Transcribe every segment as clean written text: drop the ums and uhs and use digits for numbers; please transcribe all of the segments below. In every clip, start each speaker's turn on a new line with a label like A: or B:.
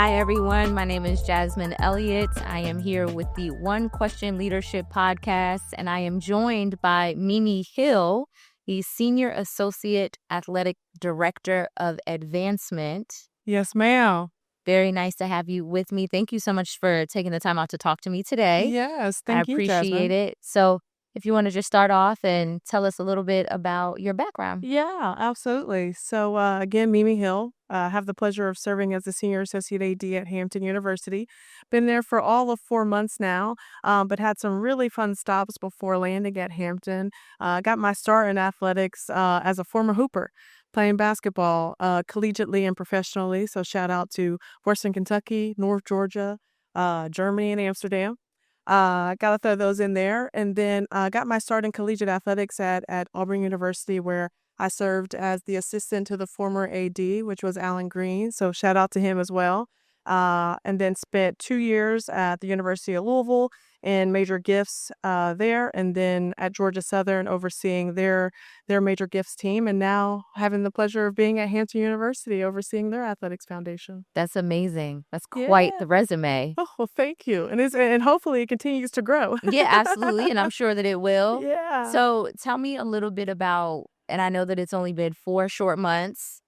A: Hi, everyone. My name is Jasmine Elliott. I am here with the One Question Leadership podcast, and I am joined by Mimi Hill. He's Senior Associate Athletic Director of Advancement.
B: Yes, ma'am.
A: Very nice to have you with me. Thank you so much for taking the time out to talk to me today.
B: Yes,
A: I
B: thank you,
A: appreciate
B: Jasmine.
A: it. So if you want to just start off and tell us a little bit about your background.
B: Yeah, absolutely. So, again, Mimi Hill. I have the pleasure of serving as a Senior Associate AD at Hampton University. Been there for all of 4 months now, but had some really fun stops before landing at Hampton. Got my start in athletics as a former hooper, playing basketball collegiately and professionally. So, shout out to Western Kentucky, North Georgia, Germany, and Amsterdam. Gotta throw those in there. And then got my start in collegiate athletics at Auburn University, where I served as the assistant to the former AD, which was Alan Green. So shout out to him as well. And then spent 2 years at the University of Louisville in major gifts there, and then at Georgia Southern overseeing their major gifts team, and now having the pleasure of being at Hampton University overseeing their athletics foundation.
A: That's amazing. That's quite
B: Yeah.
A: the resume.
B: Oh, well, thank you. And hopefully it continues to grow.
A: Yeah, absolutely. And I'm sure that it will.
B: Yeah.
A: So tell me a little bit about, and I know that it's only been 4 short months,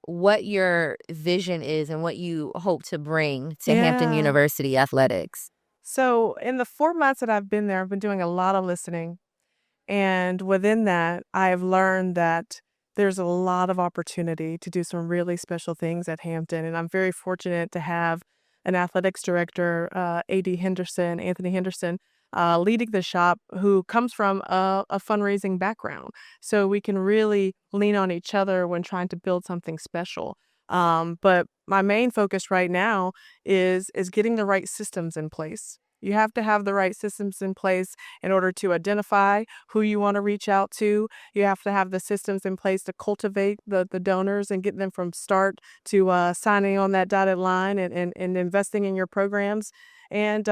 A: what your vision is and what you hope to bring to Hampton
B: Yeah.
A: University athletics.
B: So in the 4 months that I've been there, I've been doing a lot of listening. And within that, I've learned that there's a lot of opportunity to do some really special things at Hampton. And I'm very fortunate to have an athletics director, Anthony Henderson, leading the shop, who comes from a fundraising background. So we can really lean on each other when trying to build something special. But my main focus right now is getting the right systems in place. You have to have the right systems in place in order to identify who you want to reach out to. You have to have the systems in place to cultivate the donors and get them from start to signing on that dotted line and investing in your programs. And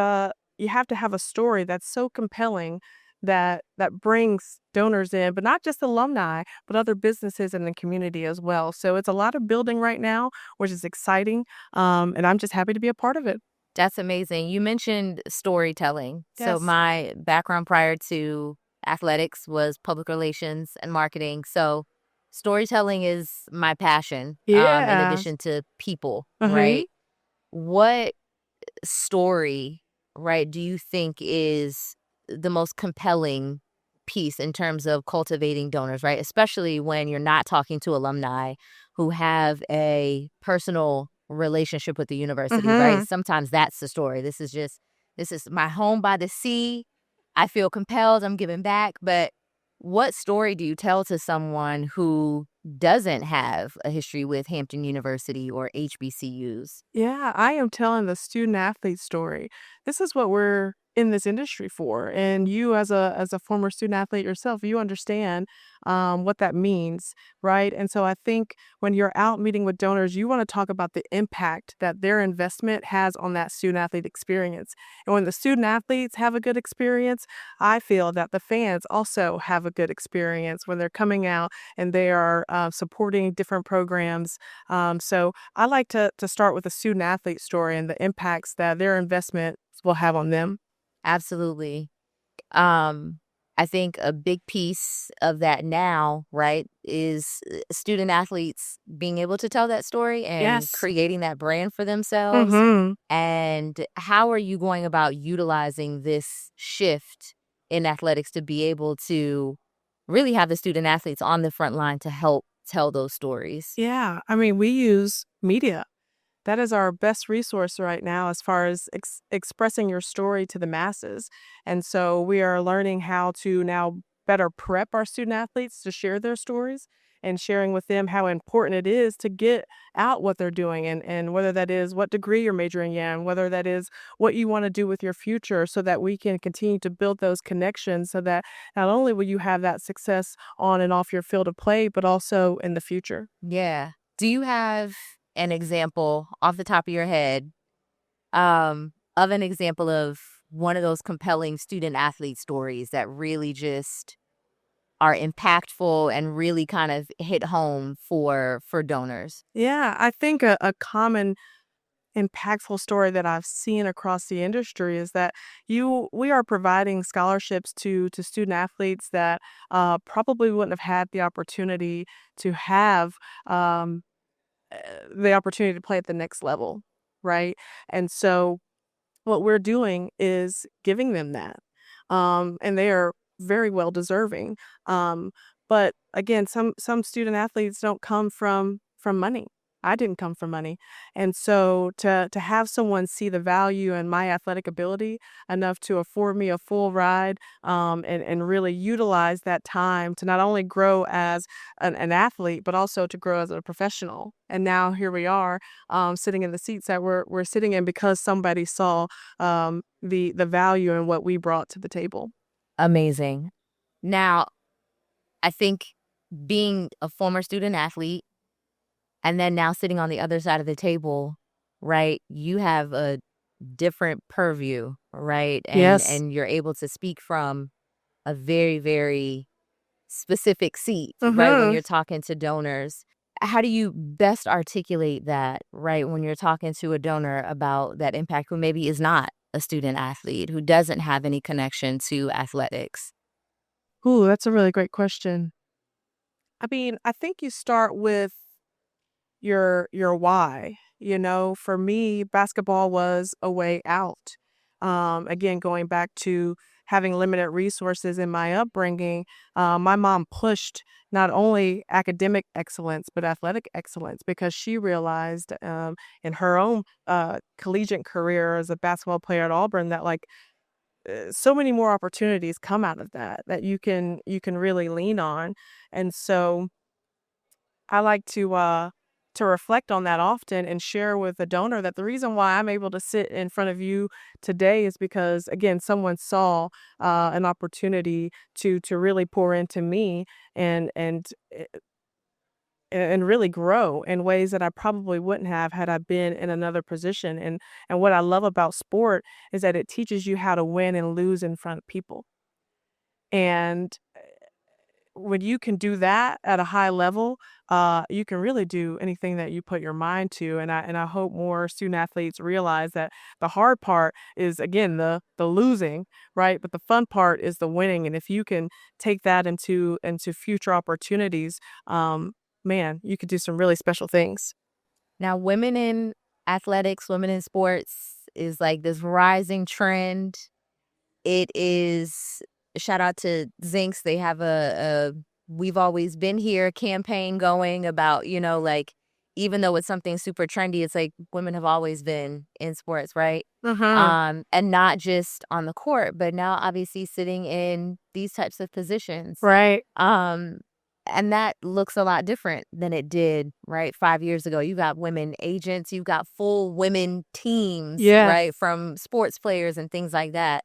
B: you have to have a story that's so compelling that brings donors in, but not just alumni, but other businesses in the community as well. So it's a lot of building right now, which is exciting. And I'm just happy to be a part of it.
A: That's amazing. You mentioned storytelling. So
B: Yes.
A: my background prior to athletics was public relations and marketing. So storytelling is my passion, in
B: Yeah.
A: addition to people,
B: Mm-hmm.
A: right? What story, right, do you think is the most compelling piece in terms of cultivating donors, right? Especially when you're not talking to alumni who have a personal relationship with the university, right?
B: Mm-hmm.
A: Sometimes that's the story. This is my home by the sea. I feel compelled, I'm giving back. But what story do you tell to someone who doesn't have a history with Hampton University or HBCUs?
B: Yeah, I am telling the student athlete story. This is what we're in this industry for. And you, as a former student athlete yourself, you understand what that means, right? And so I think when you're out meeting with donors, you want to talk about the impact that their investment has on that student athlete experience. And when the student athletes have a good experience, I feel that the fans also have a good experience when they're coming out and they are supporting different programs. So I like to start with a student athlete story and the impacts that their investments will have on them.
A: Absolutely. Um, I think a big piece of that now, right, is student athletes being able to tell that story and
B: Yes.
A: creating that brand for themselves.
B: Mm-hmm.
A: And how are you going about utilizing this shift in athletics to be able to really have the student athletes on the front line to help tell those stories?
B: Yeah. I mean, we use media. That is our best resource right now as far as expressing your story to the masses. And so we are learning how to now better prep our student athletes to share their stories and sharing with them how important it is to get out what they're doing, and whether that is what degree you're majoring in, whether that is what you want to do with your future, so that we can continue to build those connections so that not only will you have that success on and off your field of play, but also in the future.
A: Yeah. Do you have an example off the top of your head of an example of one of those compelling student athlete stories that really just are impactful and really kind of hit home for donors?
B: Yeah, I think a common impactful story that I've seen across the industry is that you we are providing scholarships to student athletes that probably wouldn't have had the opportunity to have um, the opportunity to play at the next level, right? And so what we're doing is giving them that. And they are very well deserving. Um, but again, some student athletes don't come from money. I didn't come from money. And so to have someone see the value in my athletic ability enough to afford me a full ride, and really utilize that time to not only grow as an athlete, but also to grow as a professional. And now here we are, sitting in the seats that we're sitting in because somebody saw the value in what we brought to the table.
A: Amazing. Now, I think being a former student athlete and then now sitting on the other side of the table, right? You have a different purview, right? And
B: Yes.
A: and you're able to speak from a very, very specific seat, right? When
B: Mhm.
A: you're talking to donors. How do you best articulate that, right? When you're talking to a donor about that impact who maybe is not a student athlete, who doesn't have any connection to athletics?
B: Ooh, that's a really great question. I mean, I think you start with your why. You know, for me, basketball was a way out. Again, going back to having limited resources in my upbringing, my mom pushed not only academic excellence but athletic excellence because she realized in her own collegiate career as a basketball player at Auburn that so many more opportunities come out of that you can really lean on. And so I like to reflect on that often and share with the donor that the reason why I'm able to sit in front of you today is because again someone saw an opportunity to really pour into me and and really grow in ways that I probably wouldn't have had I been in another position. And what I love about sport is that it teaches you how to win and lose in front of people. And when you can do that at a high level, you can really do anything that you put your mind to. And I hope more student athletes realize that the hard part is again the losing, right? But the fun part is the winning. And if you can take that into future opportunities, man, you could do some really special things.
A: Now, women in athletics, women in sports is like this rising trend. It is shout out to Zincs. They have a "We've Always Been Here" campaign going about, like, even though it's something super trendy, it's like women have always been in sports, right?
B: Uh-huh.
A: And not just on the court, but now obviously sitting in these types of positions.
B: Right.
A: Um, and that looks a lot different than it did, right, 5 years ago. You got women agents, you've got full women teams,
B: Yes.
A: right, from sports players and things like that.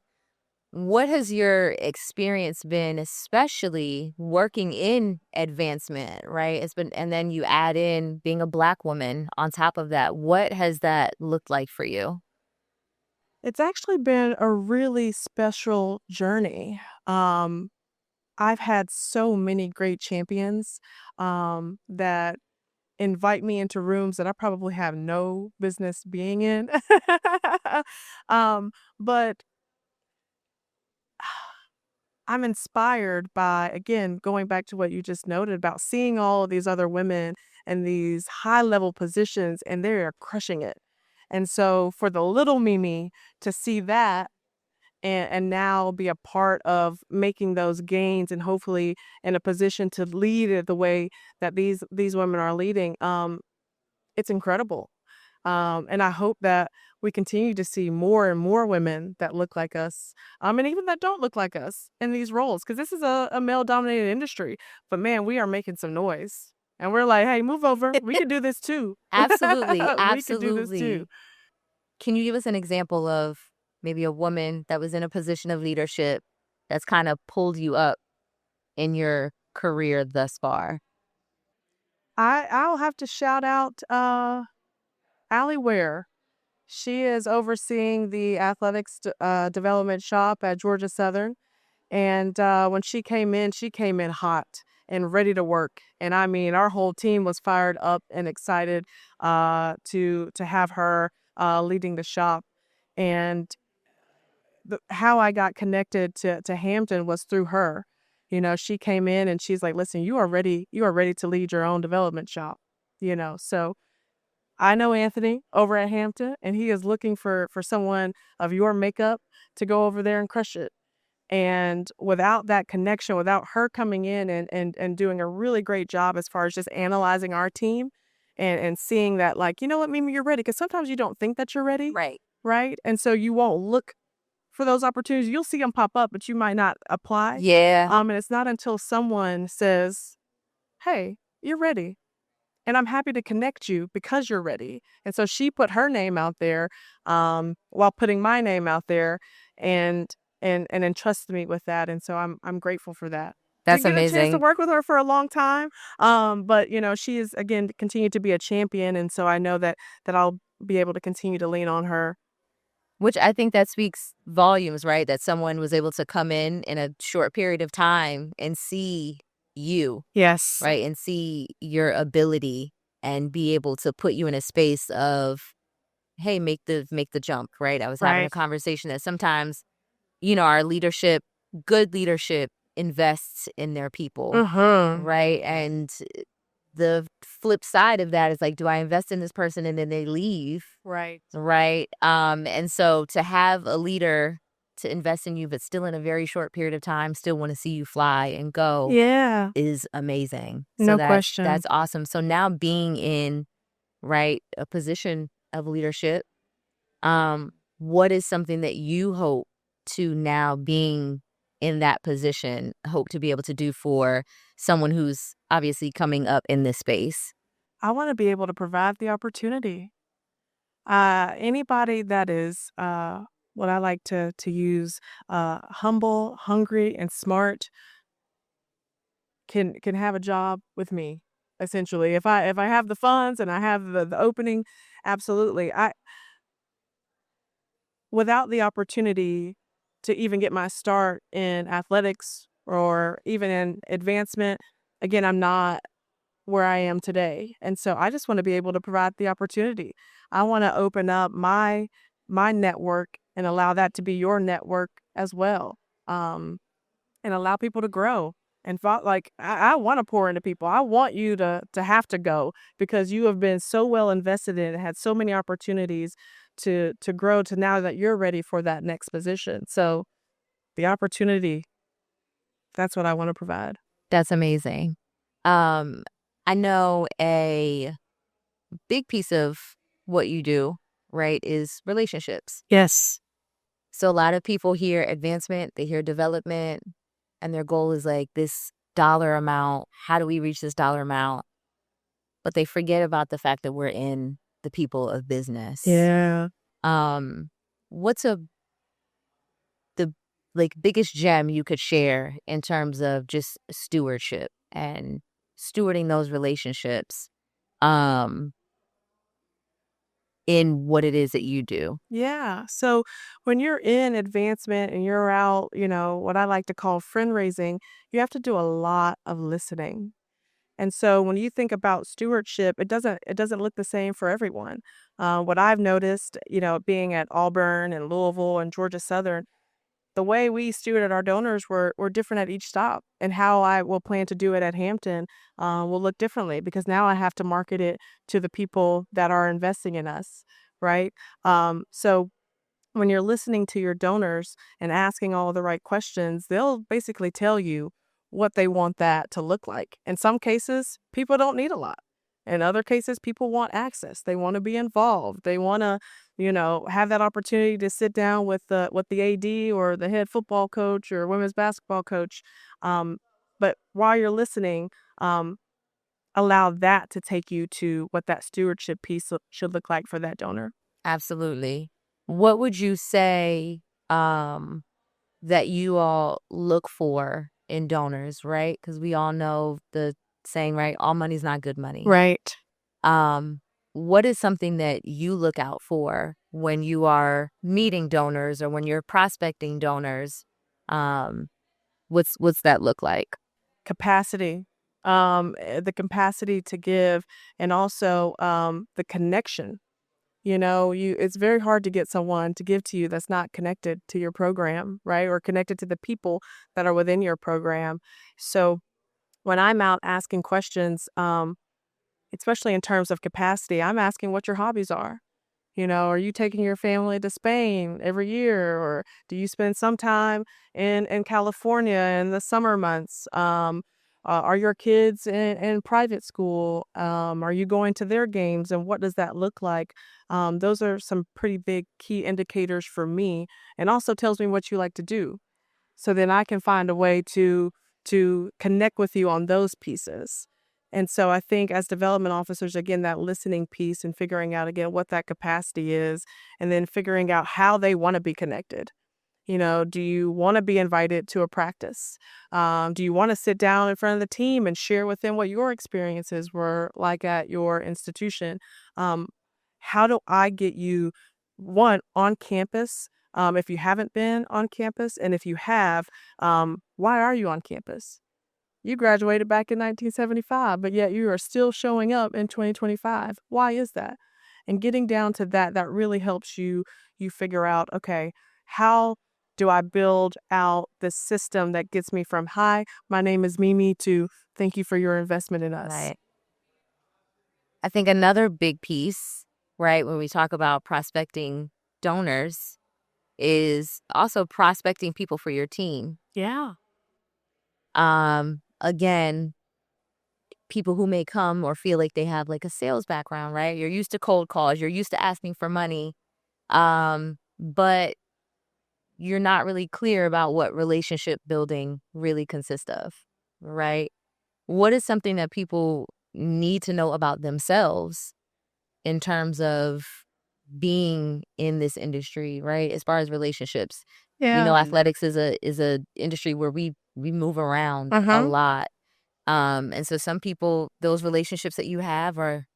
A: What has your experience been, especially working in advancement, right? It's been, and then you add in being a Black woman on top of that. What has that looked like for you?
B: It's actually been a really special journey. I've had so many great champions that invite me into rooms that I probably have no business being in. But I'm inspired by, again, going back to what you just noted about seeing all of these other women in these high level positions and they're crushing it. And so for the little Mimi to see that and now be a part of making those gains and hopefully in a position to lead it the way that these women are leading, it's incredible. And I hope that we continue to see more and more women that look like us, and even that don't look like us in these roles, because this is a male dominated industry. But man, we are making some noise. And we're like, hey, move over. We could do this too.
A: Absolutely,
B: We could do this too.
A: absolutely. Can you give us an example of maybe a woman that was in a position of leadership that's kind of pulled you up in your career thus far?
B: I'll have to shout out Allie Ware. She is overseeing the athletics development shop at Georgia Southern. And when she came in hot and ready to work. And I mean, our whole team was fired up and excited to have her leading the shop. And how I got connected to Hampton was through her. She came in and she's like, "Listen, you are ready to lead your own development shop." So I know Anthony over at Hampton, and he is looking for someone of your makeup to go over there and crush it. And without that connection, without her coming in and doing a really great job as far as just analyzing our team and seeing that, like, you know what, Mimi, you're ready. Because sometimes you don't think that you're ready,
A: Right.
B: right? And so you won't look for those opportunities. You'll see them pop up, but you might not apply.
A: Yeah.
B: And it's not until someone says, "Hey, you're ready. And I'm happy to connect you because you're ready." And so she put her name out there, while putting my name out there, and and entrusted me with that. And so I'm grateful for that.
A: That's
B: Didn't get a chance to
A: amazing.
B: work with her for a long time, but she is again continued to be a champion, and so I know that I'll be able to continue to lean on her.
A: Which I think that speaks volumes, right? That someone was able to come in a short period of time and see you,
B: Yes.
A: right? And see your ability and be able to put you in a space of, hey, make the jump, right? I was having a
B: Right.
A: conversation that sometimes, our leadership, good leadership invests in their people,
B: Mhm.
A: right? And the flip side of that is like, do I invest in this person and then they leave?
B: Right.
A: Right. And so to have a leader to invest in you, but still in a very short period of time, still want to see you fly and go
B: Yeah.
A: is amazing. So
B: No
A: that's
B: question.
A: awesome. So now being in, right, a position of leadership, what is something that you hope to, now being in that position, hope to be able to do for someone who's obviously coming up in this space?
B: I want to be able to provide the opportunity. Anybody that is what I like to use, humble, hungry, and smart can have a job with me. Essentially, if I have the funds and I have the opening, absolutely. I Without the opportunity to even get my start in athletics or even in advancement, again, I'm not where I am today. And so I just want to be able to provide the opportunity. I want to open up my network and allow that to be your network as well. Um, and allow people to grow. And like I want to pour into people. I want you to have to go because you have been so well invested in it, had so many opportunities to grow to now that you're ready for that next position. So the opportunity, that's what I want to provide.
A: That's amazing. Um, I know a big piece of what you do, right, is relationships.
B: Yes.
A: So a lot of people hear advancement, they hear development, and their goal is like this dollar amount. How do we reach this dollar amount? But they forget about the fact that we're in the people of business.
B: Yeah.
A: Um, what's the like biggest gem you could share in terms of just stewardship and stewarding those relationships, um, in what it is that you do?
B: Yeah. So when you're in advancement and you're out, what I like to call friend raising, you have to do a lot of listening. And so when you think about stewardship, it doesn't look the same for everyone. What I've noticed, being at Auburn and Louisville and Georgia Southern, the way we stewarded our donors were different at each stop, and how I will plan to do it at Hampton will look differently because now I have to market it to the people that are investing in us, right? So when you're listening to your donors and asking all the right questions, they'll basically tell you what they want that to look like. In some cases, people don't need a lot. In other cases, people want access. They want to be involved. They want to, have that opportunity to sit down with the AD or the head football coach or women's basketball coach. Um, but while you're listening, um, allow that to take you to what that stewardship piece should look like for that donor.
A: Absolutely. What would you say, um, that you all look for in donors, right? Because we all know the saying, right? All money's not good money.
B: Right.
A: Um, what is something that you look out for when you are meeting donors or when you're prospecting donors? Um, what's that look like?
B: Capacity, the capacity to give, and also the connection. It's very hard to get someone to give to you that's not connected to your program, right? Or connected to the people that are within your program. So when I'm out asking questions, especially in terms of capacity, I'm asking what your hobbies are. Are you taking your family to Spain every year, or do you spend some time in California in the summer months? Are your kids in private school? Are you going to their games, and what does that look like? Those are some pretty big key indicators for me, and also tells me what you like to do. So then I can find a way to connect with you on those pieces. And so I think as development officers, again, that listening piece and figuring out again what that capacity is, and then figuring out how they want to be connected. Do you want to be invited to a practice? Do you want to sit down in front of the team and share with them what your experiences were like at your institution? Um, how do I get you, one, on campus? If you haven't been on campus, and if you have, why are you on campus? You graduated back in 1975, but yet you are still showing up in 2025. Why is that? And getting down to that, that really helps you figure out, okay, how do I build out the system that gets me from hi, my name is Mimi to thank you for your investment in us.
A: Right. I think another big piece, right, when we talk about prospecting donors is also prospecting people for your team.
B: Yeah.
A: Again, people who may come or feel like they have like a sales background, right? You're used to cold calls, you're used to asking for money, but you're not really clear about what relationship building really consists of, right? What is something that people need to know about themselves in terms of being in this industry, right? As far as relationships, we
B: Yeah.
A: know athletics is a industry where we move around a
B: Uh-huh.
A: lot. And so some people, those relationships that you have are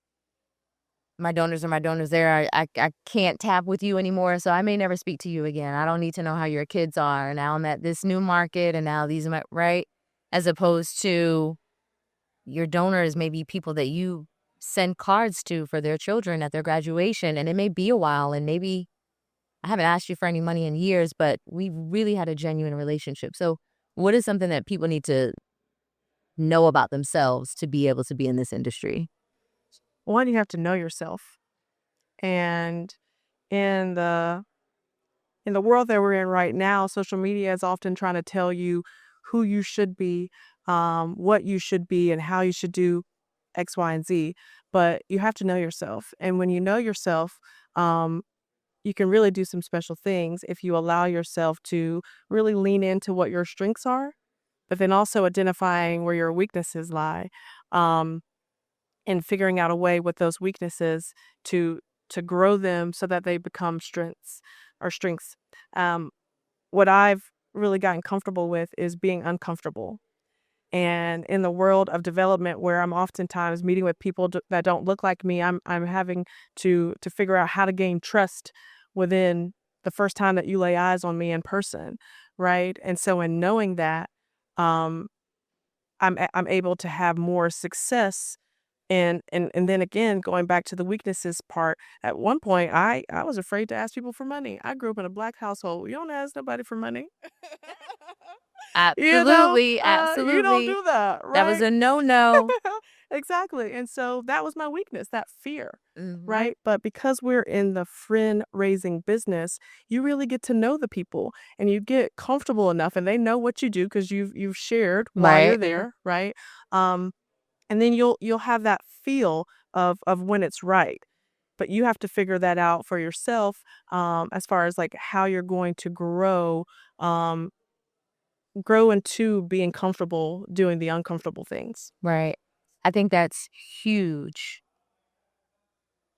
A: my donors are my donors there. I can't tap with you anymore, so I may never speak to you again. I don't need to know how your kids are. Now I'm at this new market, and now these are my right, as opposed to your donors may be people that you send cards to for their children at their graduation, and it may be a while, and maybe I haven't asked you for any money in years, but we really had a genuine relationship. So, what is something that people need to know about themselves to be able to be in this industry?
B: One, you have to know yourself. And in the world that we're in right now, social media is often trying to tell you who you should be, what you should be, and how you should do X, Y, and Z. But you have to know yourself. And when you know yourself, um, you can really do some special things if you allow yourself to really lean into what your strengths are, but then also identifying where your weaknesses lie. Um, and figuring out a way with those weaknesses to to grow them so that they become strengths. Um, what I've really gotten comfortable with is being uncomfortable. And in the world of development, where I'm oftentimes meeting with people that don't look like me, I'm having to figure out how to gain trust within the first time that you lay eyes on me in person, right? And so, in knowing that, um, I'm able to have more success. And then again, going back to the weaknesses part, at one point I was afraid to ask people for money. I grew up in a black household. You don't ask nobody for money.
A: Absolutely,
B: You don't
A: absolutely.
B: do that,
A: That was
B: right?
A: a no-no.
B: Exactly. And so that was my weakness, that fear,
A: Mhm.
B: right? But because we're in the friend raising business, you really get to know the people, and you get comfortable enough, and they know what you do because you've shared while you're
A: Right,
B: there, right? Um, and then you'll have that feel of when it's right. But you have to figure that out for yourself, as far as like how you're going to um, grow into being comfortable doing the uncomfortable things.
A: right. I think that's huge.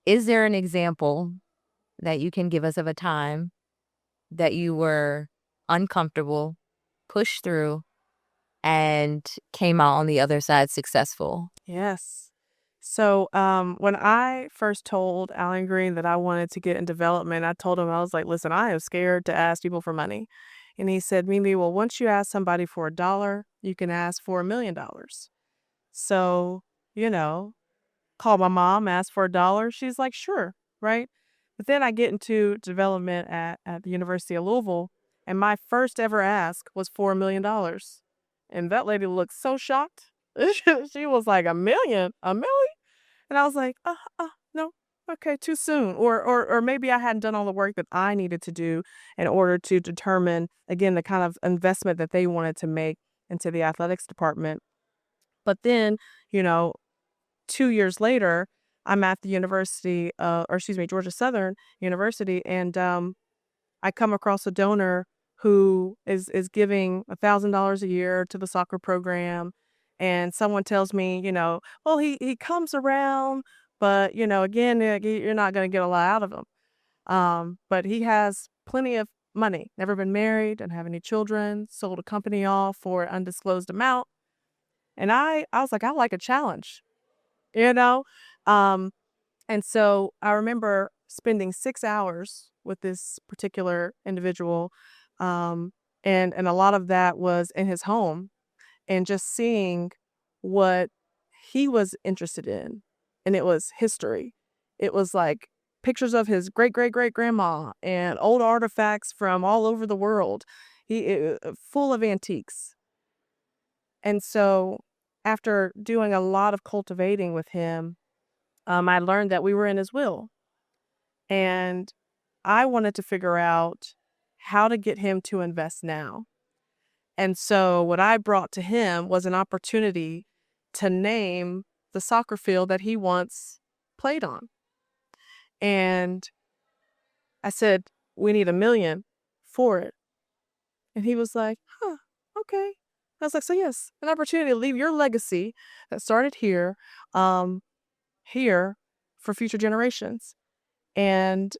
A: Is there an example that you can give us of a time that you were uncomfortable, pushed through, and came out on the other side successful?
B: Yes. So, when I first told Alan Green that I wanted to get in development, I told him, I was like, listen, I am scared to ask people for money. And he said, Mimi, well, once you ask somebody for $1, you can ask for $1 million. So, you know, call my mom, ask for $1. She's like, sure, right? But then I get into development at the University of Louisville, and my first ever ask was for $1 million. And that lady looked so shocked. She was like, "A million? A million?" And I was like, no, okay, too soon. Or maybe I hadn't done all the work that I needed to do in order to determine, again, the kind of investment that they wanted to make into the athletics department. But then, you know, 2 years later, I'm at the university, Georgia Southern University, and I come across a donor who is giving $1,000 a year to the soccer program, and someone tells me, well, he comes around, but again, you're not going to get a lot out of him. But he has plenty of money. Never been married, doesn't have any children. Sold a company off for an undisclosed amount, and I was like, I like a challenge, you know. Um, and so I remember spending 6 hours with this particular individual. Um, and a lot of that was in his home and just seeing what he was interested in. And it was history. It was like pictures of his great great great grandma and old artifacts from all over the world. Full of antiques. And so after doing a lot of cultivating with him, I learned that we were in his will. And I wanted to figure out how to get him to invest now. And so what I brought to him was an opportunity to name the soccer field that he once played on. And I said, we need $1 million for it. And he was like, huh, okay. I was like, so yes, an opportunity to leave your legacy that started here for future generations. And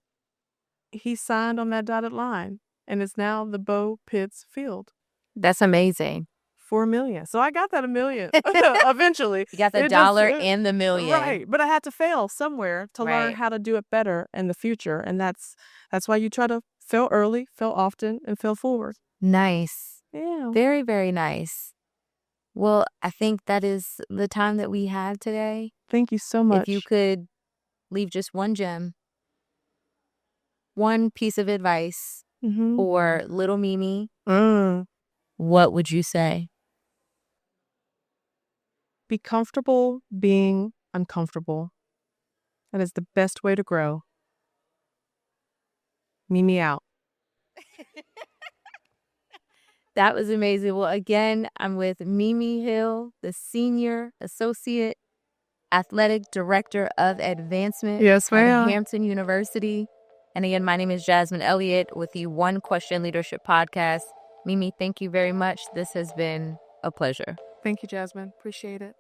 B: he signed on that dotted line, and it's now the Bo Pitts Field.
A: That's amazing.
B: For $1 million. So I got that $1 million eventually.
A: You got the dollar and the million.
B: Right. But I had to fail somewhere to learn how to do it better in the future. And that's why you try to fail early, fail often, and fail forward.
A: Nice.
B: Yeah.
A: Very, very nice. Well, I think that is the time that we had today.
B: Thank you so much.
A: If you could leave just one gem, one piece of advice for little Mimi, what would you say?
B: Be comfortable being uncomfortable. That is the best way to grow. Mimi out.
A: That was amazing. Well, again, I'm with Mimi Hill, the Senior Associate Athletic Director of Advancement
B: at
A: Hampton University. And again, my name is Jasmine Elliott with the One Question Leadership Podcast. Mimi, thank you very much. This has been a pleasure.
B: Thank you, Jasmine. Appreciate it.